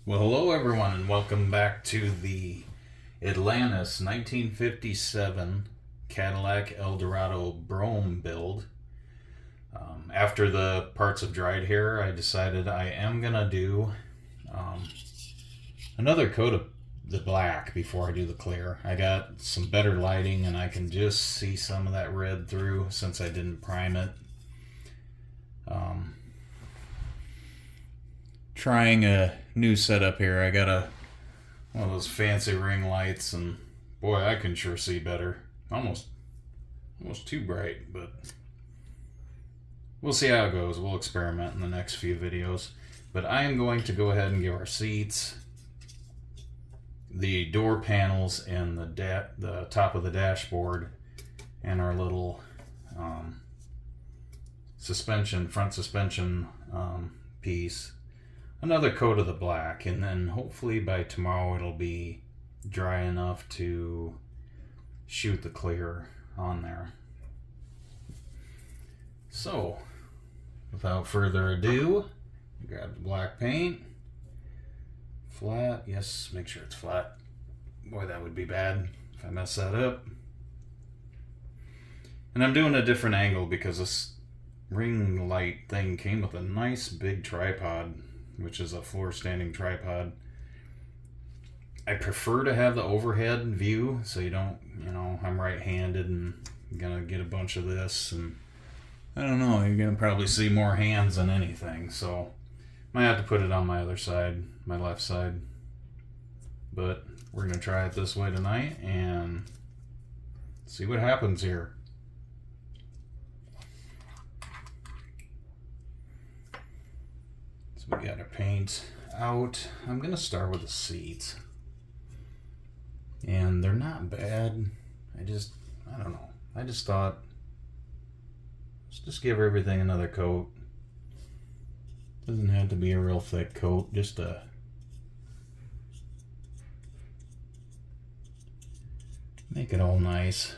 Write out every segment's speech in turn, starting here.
Well, hello everyone, and welcome back to the Atlantis 1957 Cadillac Eldorado Brougham build. After the parts have dried here, I decided I am gonna do another coat of the black before I do the clear. I got some better lighting and I can just see some of that red through since I didn't prime it. Trying a new setup here. I got one of those fancy ring lights, and boy, I can sure see better. Almost too bright, but we'll see how it goes. We'll experiment in the next few videos. But I am going to go ahead and give our seats, the door panels, and the top of the dashboard, and our little front suspension piece, another coat of the black, and then hopefully by tomorrow it'll be dry enough to shoot the clear on there. So without further ado, grab the black paint. Flat, yes, make sure it's flat. Boy, that would be bad if I mess that up. And I'm doing a different angle because this ring light thing came with a nice big tripod, which is a floor standing tripod. I prefer to have the overhead view so you don't, I'm right-handed and gonna get a bunch of this, and I don't know, you're gonna probably see more hands than anything, so might have to put it on my other side, my left side. But we're gonna try it this way tonight and see what happens here. We got our paint out. I'm gonna start with the seats, and they're not bad. I don't know. I just thought, let's just give everything another coat. Doesn't have to be a real thick coat, just a make it all nice.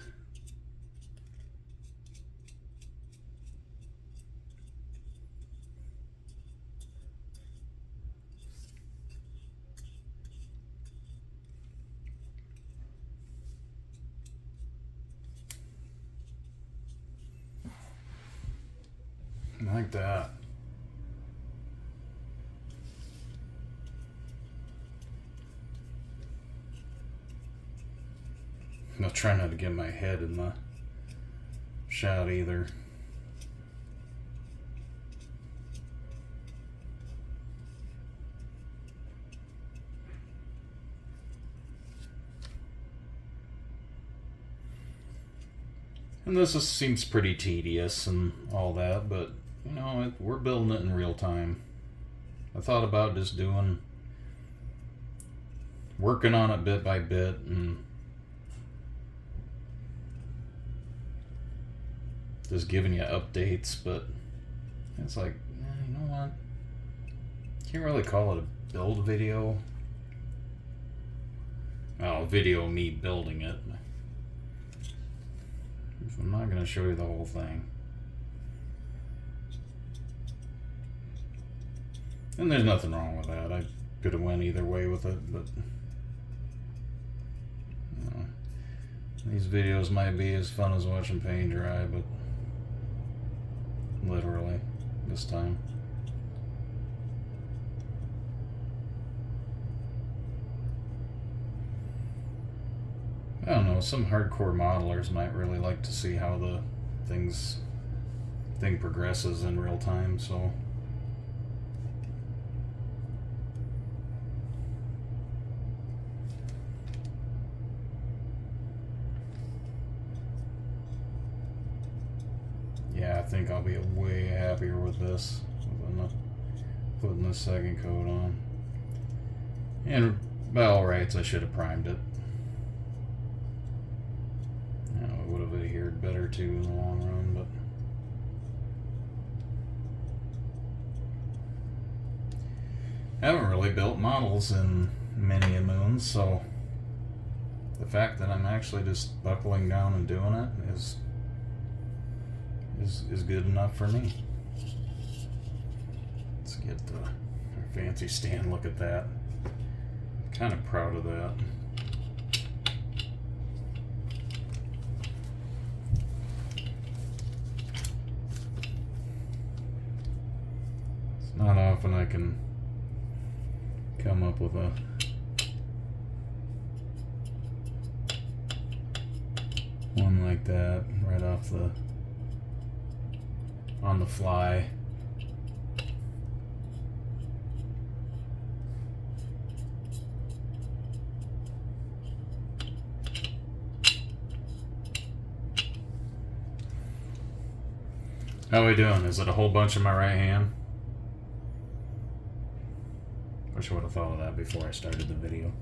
Like that. I'll try not to get my head in the shot either. And this seems pretty tedious and all that, but we're building it in real time. I thought about just working on it bit by bit and just giving you updates, but it's like, you know what? Can't really call it a build video. Oh, video of me building it. I'm not going to show you the whole thing. And there's nothing wrong with that. I could have went either way with it, but these videos might be as fun as watching paint dry, but literally this time. I don't know, some hardcore modelers might really like to see how the thing progresses in real time, so yeah, I think I'll be way happier with this, putting this second coat on. And by all rights, I should have primed it. It would have adhered better too in the long run, but I haven't really built models in many a moon, so the fact that I'm actually just buckling down and doing it is good enough for me. Let's get the fancy stand look at that. Kind of proud of that. It's not often I can come up with a one like that right off the on the fly. How are we doing? Is it a whole bunch in my right hand? Wish I would have thought of that before I started the video.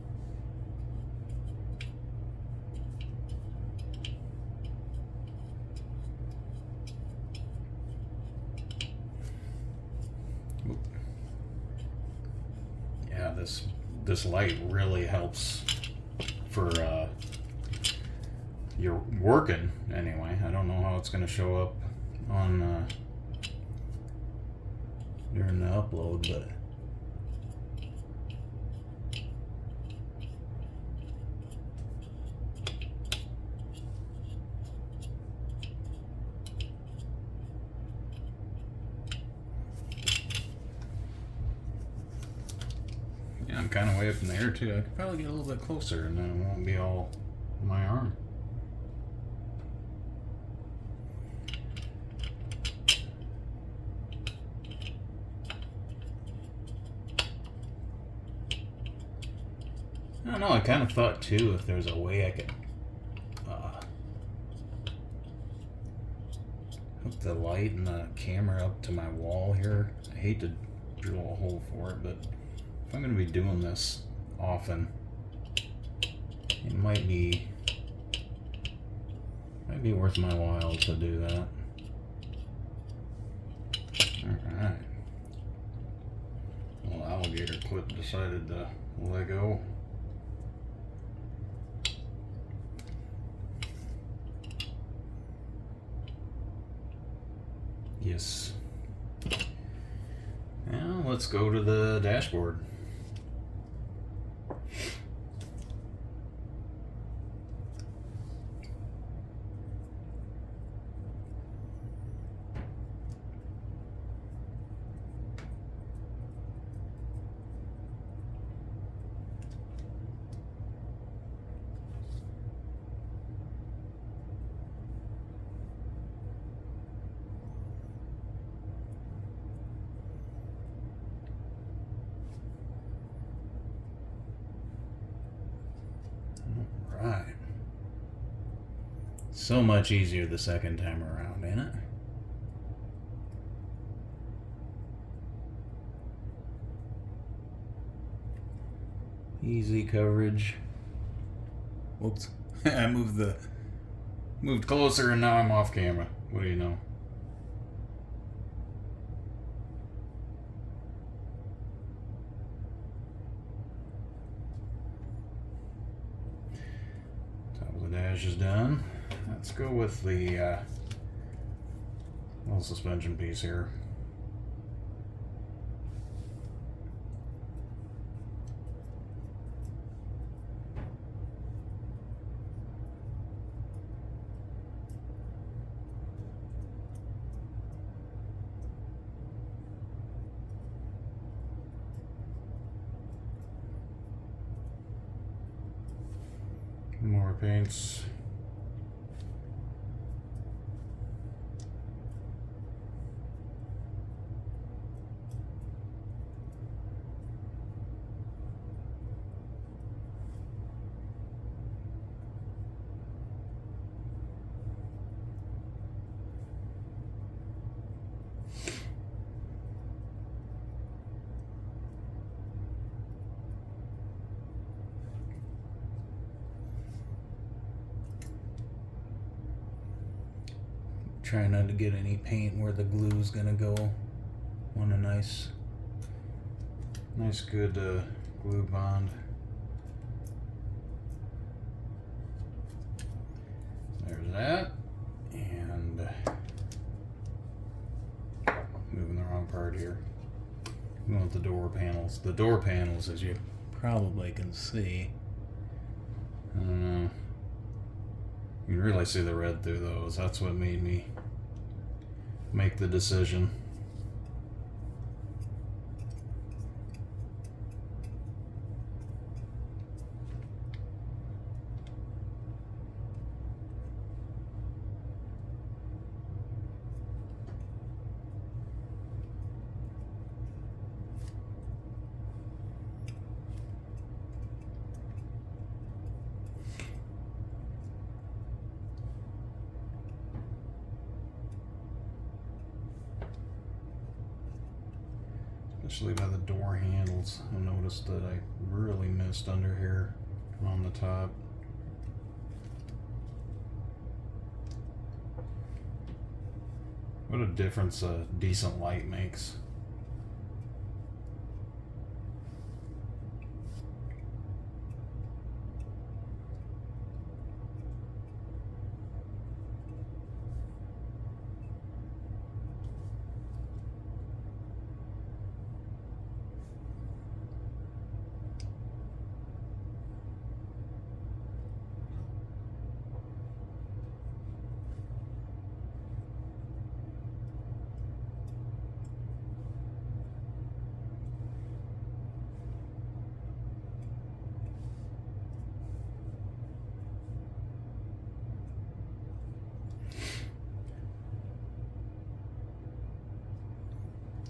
Yeah, this light really helps for your working anyway. I don't know how it's going to show up on during the upload, but yeah, I'm kind of way up in the air too. I could probably get a little bit closer and then it won't be all my arm. I don't know, I kind of thought too if there's a way I could hook the light and the camera up to my wall here. I hate to drill a hole for it, but if I'm going to be doing this often, it might be worth my while to do that. Alright. Well, alligator clip decided to let go. Yes. Now let's go to the dashboard. Right. So much easier the second time around, ain't it? Easy coverage. Whoops. I moved closer and now I'm off camera. What do you know? Dash is done. Let's go with the little suspension piece here. More paints. Try not to get any paint where the glue is gonna go. Want a nice good glue bond. There's that. And moving the wrong part here. We want the door panels. The door panels, as you probably can see. I don't know. You can really see the red through those. That's what made me make the decision. Especially by the door handles. I noticed that I really missed under here on the top. What a difference a decent light makes.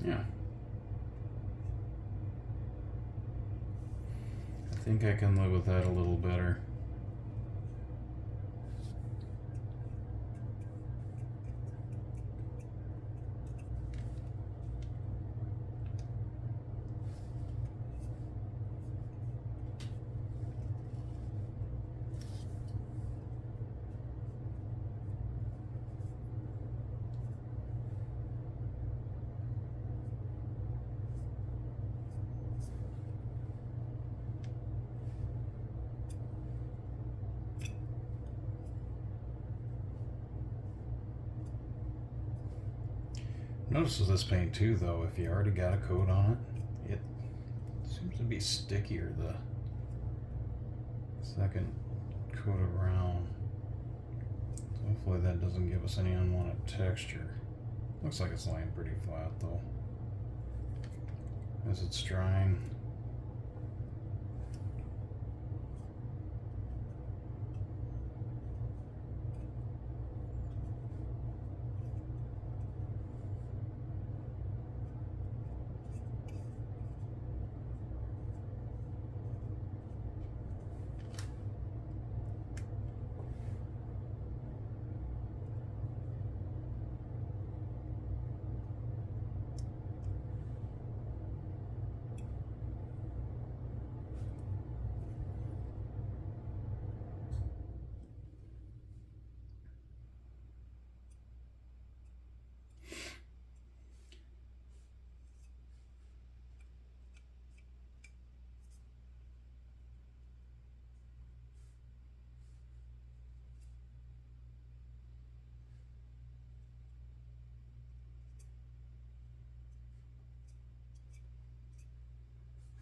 Yeah. I think I can live with that a little better. Notice with this paint too, though, if you already got a coat on it, it seems to be stickier the second coat around. So hopefully that doesn't give us any unwanted texture. Looks like it's laying pretty flat though, as it's drying.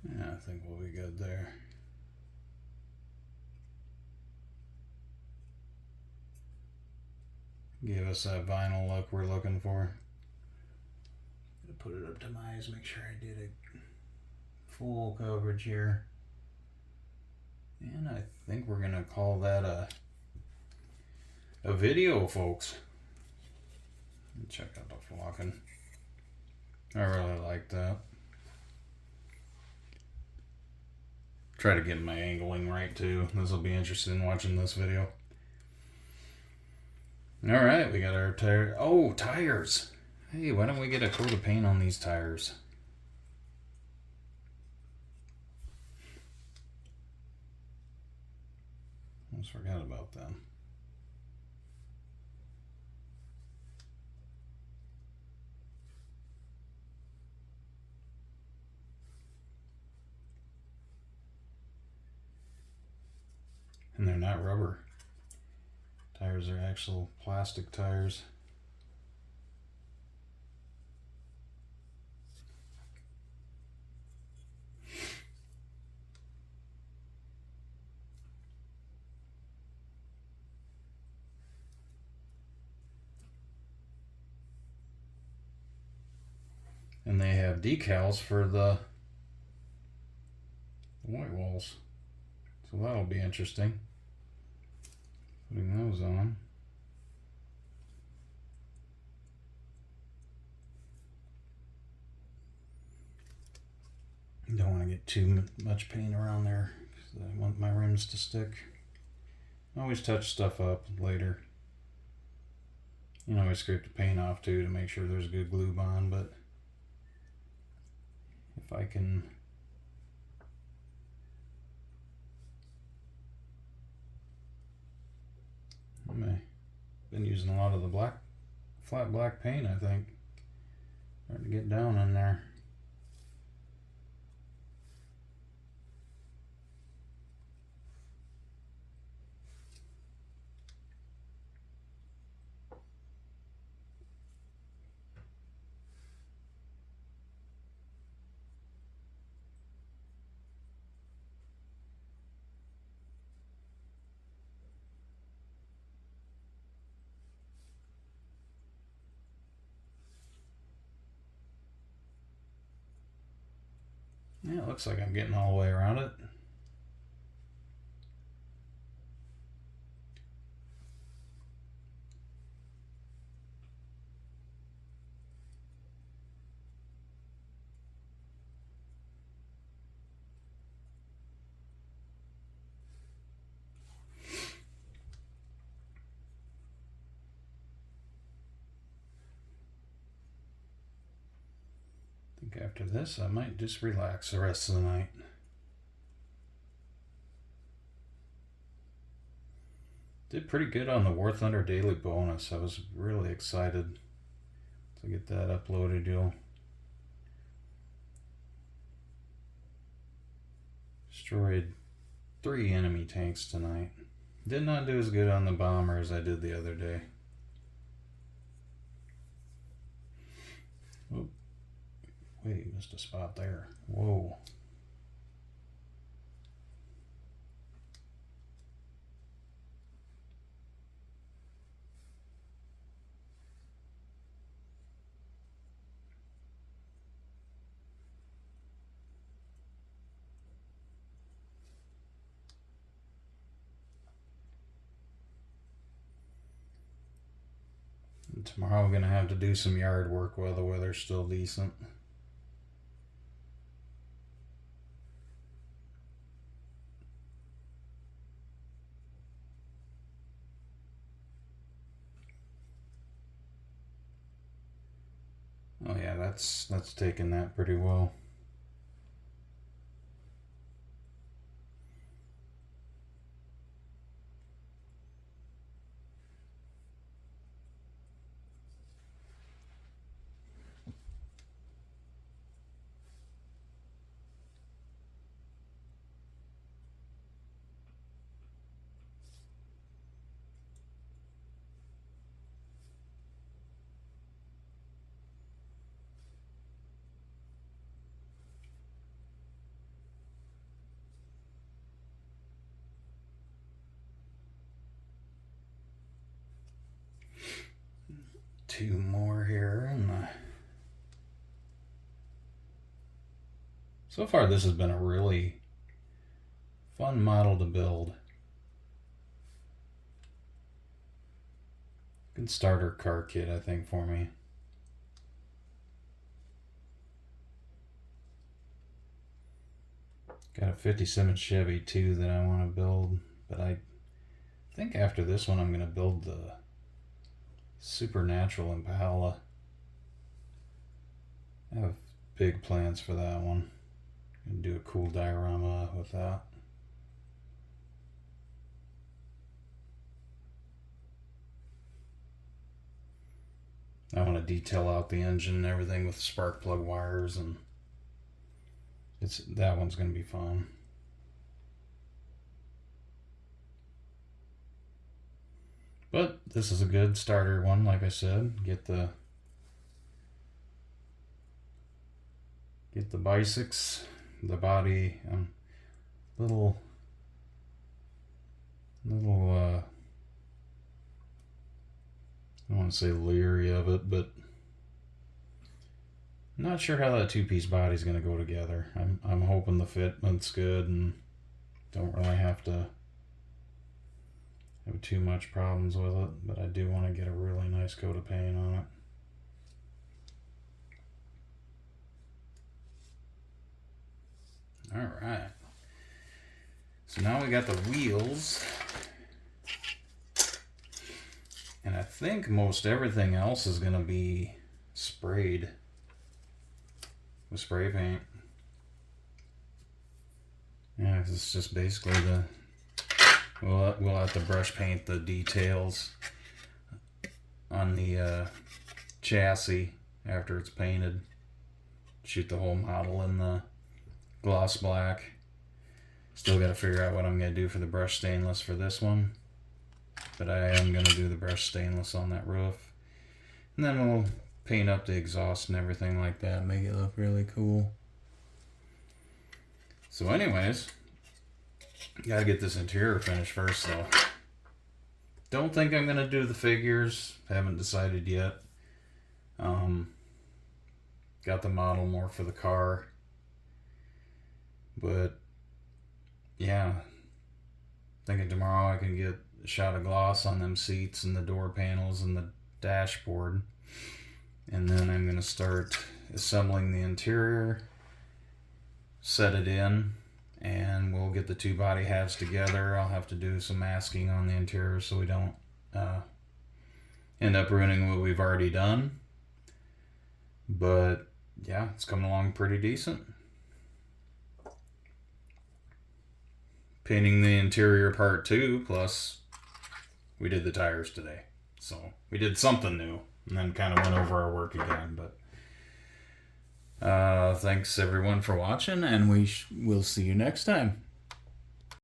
Yeah, I think we'll be good there. Give us that vinyl look we're looking for. Gonna put it up to my eyes, make sure I did a full coverage here. And I think we're gonna call that a video, folks. Check out the flocking. I really like that. Try to get my angling right too. This will be interesting watching this video. Alright, we got our tire. Oh, tires! Hey, why don't we get a coat of paint on these tires? Almost forgot about them. And they're not rubber. Tires are actual plastic tires. decals for the white walls. So that'll be interesting. Putting those on. Don't want to get too much paint around there because I want my rims to stick. I always touch stuff up later. You know, I scrape the paint off too to make sure there's good glue bond, but if I can I've been using a lot of the flat black paint, I think. Starting to get down in there. Yeah, it looks like I'm getting all the way around it. I think after this, I might just relax the rest of the night. Did pretty good on the War Thunder Daily bonus. I was really excited to get that uploaded. You'll destroyed 3 enemy tanks tonight. Did not do as good on the bomber as I did the other day. Oop. Wait, missed a spot there. Whoa. And tomorrow we're going to have to do some yard work while the weather's still decent. Oh yeah, that's taken that pretty well. Two more here, and so far this has been a really fun model to build. Good starter car kit, I think, for me. Got a 57 Chevy too that I want to build, but I think after this one I'm going to build the Supernatural Impala. I have big plans for that one. I'm going to do a cool diorama with that. I want to detail out the engine and everything with spark plug wires, and that one's going to be fun. But this is a good starter one, like I said. Get the biceps, the body, little I don't want to say leery of it, but Not sure how that two-piece body's going to go together. I'm hoping the fitment's good and don't really have to have too much problems with it, but I do want to get a really nice coat of paint on it. Alright. So now we got the wheels. And I think most everything else is going to be sprayed with spray paint. Yeah, 'cause it's just basically we'll have to brush paint the details on the chassis after it's painted. Shoot the whole model in the gloss black. Still got to figure out what I'm going to do for the brushed stainless for this one. But I am going to do the brushed stainless on that roof. And then we'll paint up the exhaust and everything like that. Make it look really cool. So anyways, gotta get this interior finished first though. Don't think I'm going to do the figures. Haven't decided yet. Got the model more for the car. But yeah, thinking tomorrow I can get a shot of gloss on them seats and the door panels and the dashboard. And then I'm going to start assembling the interior, set it in, and we'll get the two body halves together. I'll have to do some masking on the interior so we don't end up ruining what we've already done. But yeah, it's coming along pretty decent. Painting the interior part 2, plus we did the tires today. So we did something new and then kind of went over our work again. But thanks everyone for watching, and we'll see you next time.